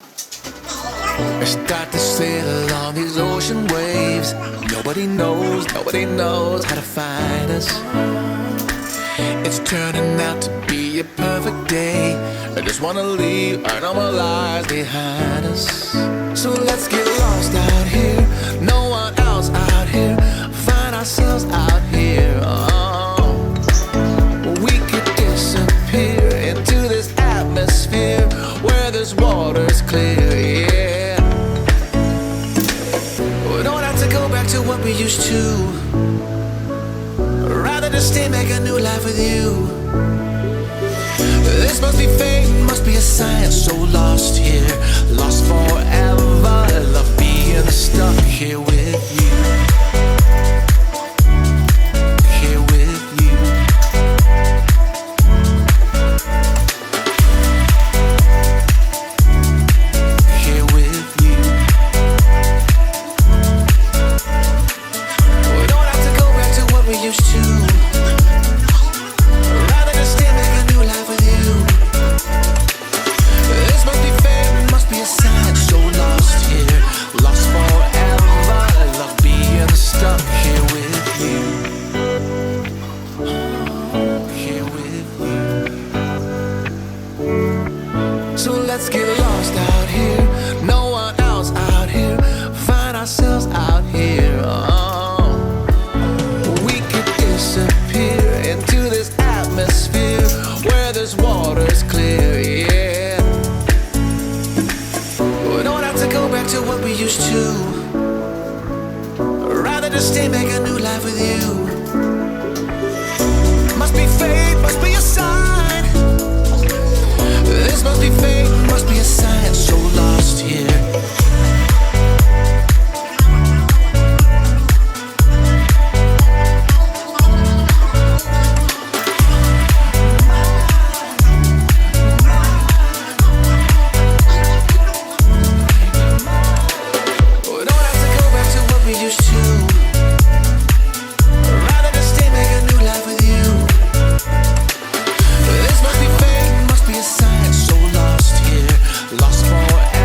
I start to sail on these ocean waves. Nobody knows how to find us. It's turning out to be a perfect day. I just wanna leave our normal lives behind us. So let's get lost out here, no one else out here. Find ourselves out here. We could disappear into this atmosphere where this water's clear, yeah. We don't have to go back to what we used to. Rather just stay, make a new life with you. This must be fate, must be a sign. So lost here, lost forever. Love being stuck here with you. Here with you. Here with you. We don't have to go back to what we used to. Rather just stay, make a new life with you. This must be fate, must be a sign. So lost here, lost forever. Love being stuck here with you. Here with you. So let's get lost out here, no one else out here. Find ourselves out here. We could disappear into this atmosphere where this water's clear, yeah. We don't have to go back to what we used to. Rather just stay, make a new life with you. Must be fate, must be a sign. This must be fate, must be a sign. So lost here. We don't have to go back to what we used to. Rather just stay, make a new life with you. This must be fate, must be a sign. So lost here, lost forever.